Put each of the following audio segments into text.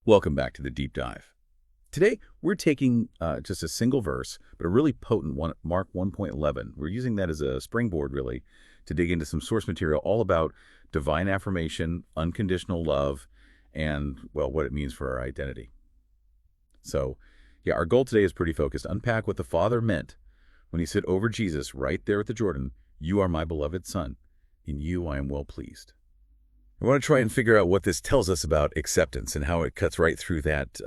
Welcome back to the Deep Dive. Today, we're taking just a single verse, but a really potent one, Mark 1.11. We're using that as a springboard, really, to dig into some source material all about divine affirmation, unconditional love, and, well, what it means for our identity. So, yeah, our goal today is pretty focused. Unpack what the Father meant when he said over Jesus right there at the Jordan, "You are my beloved Son. In you I am well pleased." I want to try and figure out what this tells us about acceptance and how it cuts right through that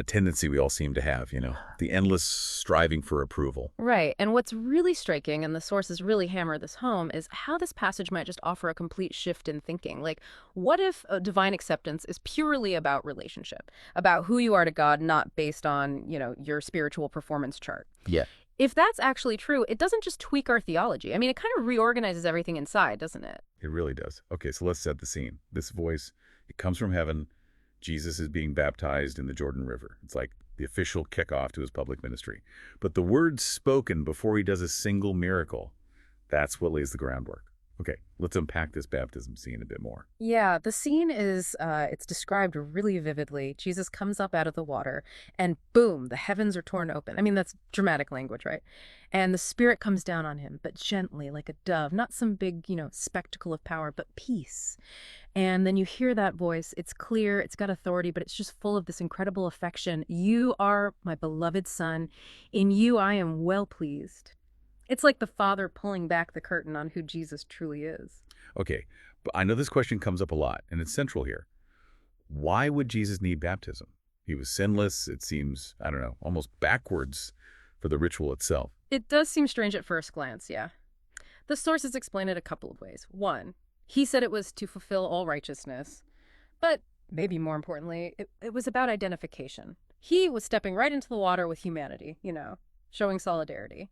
tendency we all seem to have, the endless striving for approval. Right. And what's really striking, and the sources really hammer this home, is how this passage might just offer a complete shift in thinking. Like, what if divine acceptance is purely about relationship, about who you are to God, not based on, your spiritual performance chart? Yeah. If that's actually true, it doesn't just tweak our theology. I mean, it kind of reorganizes everything inside, doesn't it? It really does. Okay, so let's set the scene. This voice, it comes from heaven. Jesus is being baptized in the Jordan River. It's like the official kickoff to his public ministry. But the words spoken before he does a single miracle, that's what lays the groundwork. Okay, let's unpack this baptism scene a bit more. Yeah, the scene is, it's described really vividly. Jesus comes up out of the water and boom, the heavens are torn open. I mean, that's dramatic language, right? And the Spirit comes down on him, but gently, like a dove, not some big, spectacle of power, but peace. And then you hear that voice. It's clear, it's got authority, but it's just full of this incredible affection. You are my beloved Son. In you I am well pleased. It's like the Father pulling back the curtain on who Jesus truly is. Okay, but I know this question comes up a lot, and it's central here. Why would Jesus need baptism? He was sinless. It seems, I don't know, almost backwards for the ritual itself. It does seem strange at first glance, yeah. The sources explain it a couple of ways. One, he said it was to fulfill all righteousness. But maybe more importantly, it was about identification. He was stepping right into the water with humanity, showing solidarity.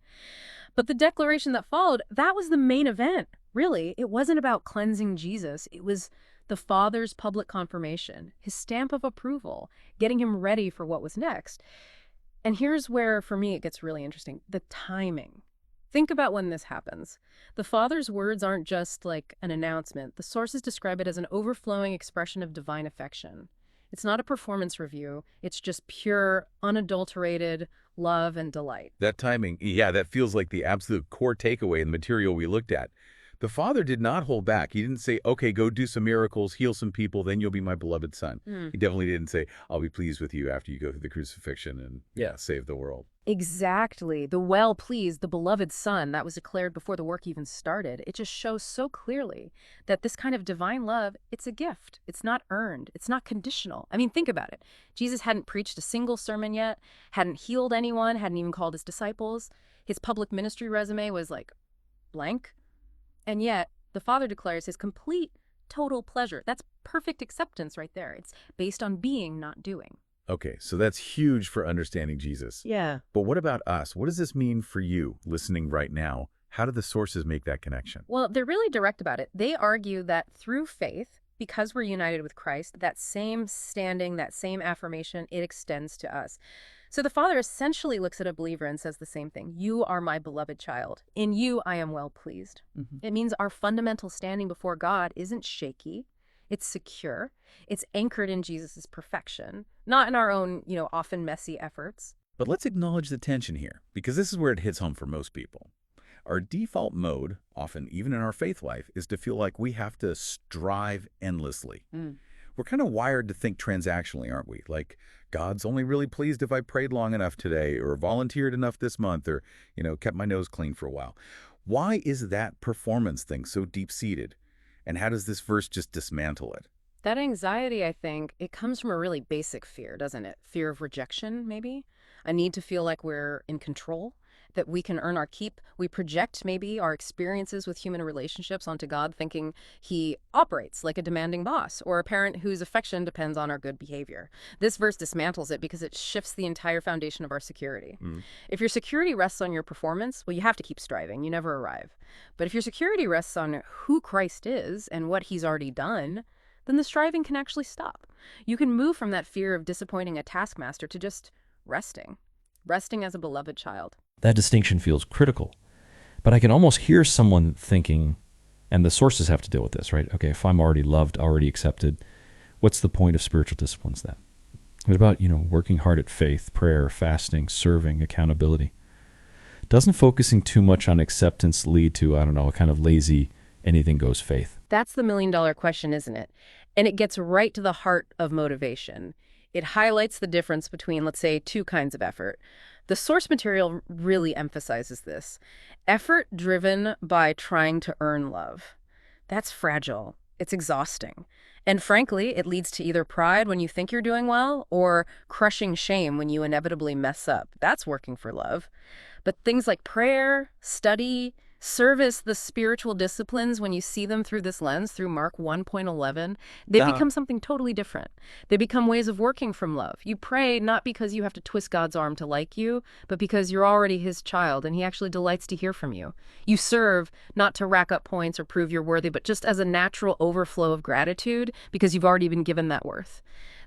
But the declaration that followed, that was the main event, really. It wasn't about cleansing Jesus. It was the Father's public confirmation, his stamp of approval, getting him ready for what was next. And here's where, for me, it gets really interesting. The timing. Think about when this happens. The Father's words aren't just like an announcement. The sources describe it as an overflowing expression of divine affection. It's not a performance review. It's just pure, unadulterated love and delight. That timing, yeah, that feels like the absolute core takeaway in the material we looked at. The Father did not hold back. He didn't say, okay, go do some miracles, heal some people, then you'll be my beloved Son. He definitely didn't say, I'll be pleased with you after you go through the crucifixion and save the world. Exactly. The well-pleased, the beloved Son, that was declared before the work even started. It just shows so clearly that this kind of divine love, it's a gift. It's not earned. It's not conditional. I mean, think about it. Jesus hadn't preached a single sermon yet, hadn't healed anyone, hadn't even called his disciples. His public ministry resume was like blank. And yet, the Father declares his complete, total pleasure. That's perfect acceptance right there. It's based on being, not doing. Okay, so that's huge for understanding Jesus. Yeah. But what about us? What does this mean for you listening right now? How do the sources make that connection? Well, they're really direct about it. They argue that through faith, because we're united with Christ, that same standing, that same affirmation, it extends to us. So the Father essentially looks at a believer and says the same thing. You are my beloved child. In you, I am well pleased. It means our fundamental standing before God isn't shaky. It's secure. It's anchored in Jesus' perfection, not in our own, often messy efforts. But let's acknowledge the tension here, because this is where it hits home for most people. Our default mode, often even in our faith life, is to feel like we have to strive endlessly. We're kind of wired to think transactionally, aren't we? Like, God's only really pleased if I prayed long enough today, or volunteered enough this month, or, kept my nose clean for a while. Why is that performance thing so deep-seated? And how does this verse just dismantle it? That anxiety, I think, it comes from a really basic fear, doesn't it? Fear of rejection, maybe? A need to feel like we're in control, that we can earn our keep. We project maybe our experiences with human relationships onto God, thinking he operates like a demanding boss or a parent whose affection depends on our good behavior. This verse dismantles it because it shifts the entire foundation of our security. If your security rests on your performance, well, you have to keep striving. You never arrive. But if your security rests on who Christ is and what he's already done, then the striving can actually stop. You can move from that fear of disappointing a taskmaster to just resting as a beloved child. That distinction feels critical. But I can almost hear someone thinking, and the sources have to deal with this, right? Okay, if I'm already loved, already accepted, what's the point of spiritual disciplines then? What about, working hard at faith, prayer, fasting, serving, accountability? Doesn't focusing too much on acceptance lead to, I don't know, a kind of lazy, anything goes faith? That's the million-dollar question, isn't it? And it gets right to the heart of motivation. It highlights the difference between, let's say, two kinds of effort. The source material really emphasizes this. Effort driven by trying to earn love. That's fragile. It's exhausting. And frankly, it leads to either pride when you think you're doing well or crushing shame when you inevitably mess up. That's working for love. But things like prayer, study, service, the spiritual disciplines, when you see them through this lens, through Mark 1.11, they become something totally different. They become ways of working from love. You pray not because you have to twist God's arm to like you, but because you're already his child and he actually delights to hear from you. You serve not to rack up points or prove you're worthy, but just as a natural overflow of gratitude because you've already been given that worth.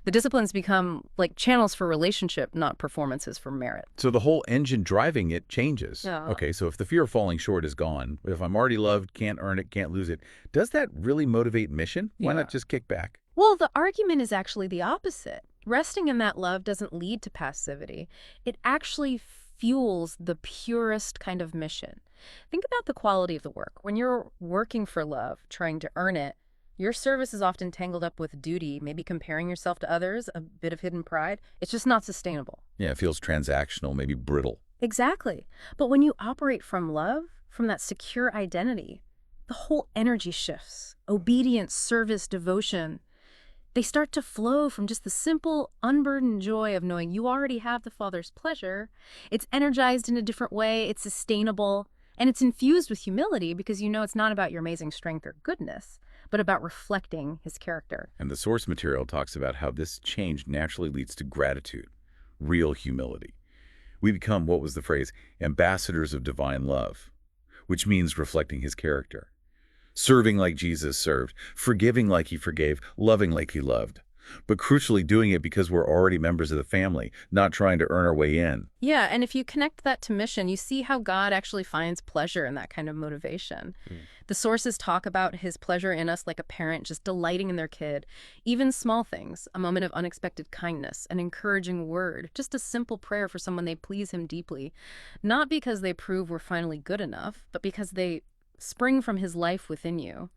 The disciplines become like channels for relationship, not performances for merit. So the whole engine driving it changes. Yeah. Okay, so if the fear of falling short is gone, if I'm already loved, can't earn it, can't lose it, does that really motivate mission? Why not just kick back? Well, the argument is actually the opposite. Resting in that love doesn't lead to passivity. It actually fuels the purest kind of mission. Think about the quality of the work. When you're working for love, trying to earn it, your service is often tangled up with duty, maybe comparing yourself to others, a bit of hidden pride. It's just not sustainable. Yeah, it feels transactional, maybe brittle. Exactly. But when you operate from love, from that secure identity, the whole energy shifts. Obedience, service, devotion. They start to flow from just the simple, unburdened joy of knowing you already have the Father's pleasure. It's energized in a different way. It's sustainable. And it's infused with humility because you know it's not about your amazing strength or goodness, but about reflecting his character. And the source material talks about how this change naturally leads to gratitude, real humility. We become, what was the phrase, ambassadors of divine love, which means reflecting his character. Serving like Jesus served, forgiving like he forgave, loving like he loved. But crucially doing it because we're already members of the family, not trying to earn our way in. Yeah, and if you connect that to mission, you see how God actually finds pleasure in that kind of motivation. The sources talk about his pleasure in us like a parent just delighting in their kid. Even small things, a moment of unexpected kindness, an encouraging word, just a simple prayer for someone they please him deeply. Not because they prove we're finally good enough, but because they spring from his life within you.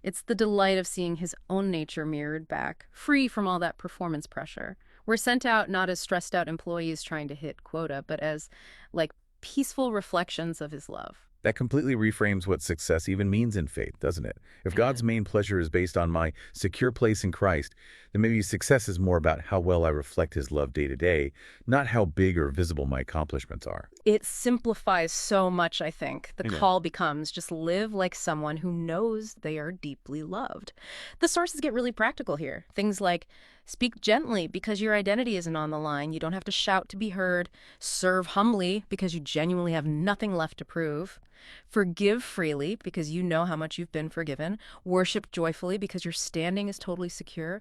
It's the delight of seeing his own nature mirrored back, free from all that performance pressure. We're sent out not as stressed out employees trying to hit quota, but as like peaceful reflections of his love. That completely reframes what success even means in faith, doesn't it? If God's main pleasure is based on my secure place in Christ, then maybe success is more about how well I reflect his love day to day, not how big or visible my accomplishments are. It simplifies so much, I think. The call becomes just live like someone who knows they are deeply loved. The sources get really practical here. Things like speak gently because your identity isn't on the line. You don't have to shout to be heard. Serve humbly because you genuinely have nothing left to prove. Forgive freely because you know how much you've been forgiven. Worship joyfully because your standing is totally secure.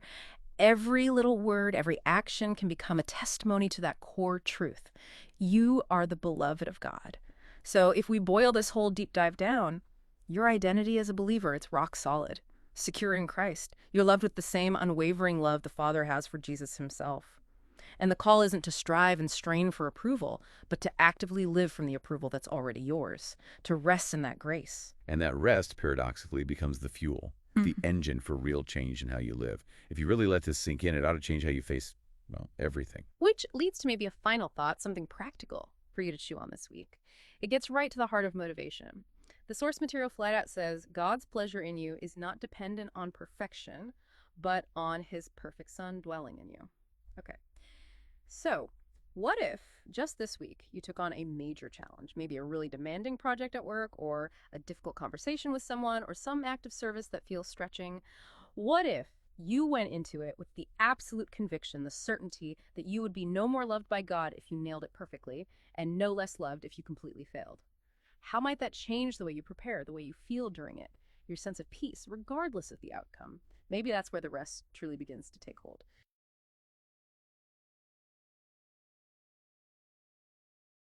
Every little word, every action can become a testimony to that core truth. You are the beloved of God. So if we boil this whole deep dive down, your identity as a believer, it's rock solid, secure in Christ. You're loved with the same unwavering love the Father has for Jesus himself. And the call isn't to strive and strain for approval, but to actively live from the approval that's already yours, to rest in that grace. And that rest, paradoxically, becomes the fuel, the engine for real change in how you live. If you really let this sink in, it ought to change how you face, well, everything. Which leads to maybe a final thought, something practical for you to chew on this week. It gets right to the heart of motivation. The source material flat out says, God's pleasure in you is not dependent on perfection, but on his perfect Son dwelling in you. Okay. So, what if just this week you took on a major challenge, maybe a really demanding project at work or a difficult conversation with someone or some act of service that feels stretching? What if you went into it with the absolute conviction, the certainty that you would be no more loved by God if you nailed it perfectly and no less loved if you completely failed? How might that change the way you prepare, the way you feel during it, your sense of peace, regardless of the outcome? Maybe that's where the rest truly begins to take hold.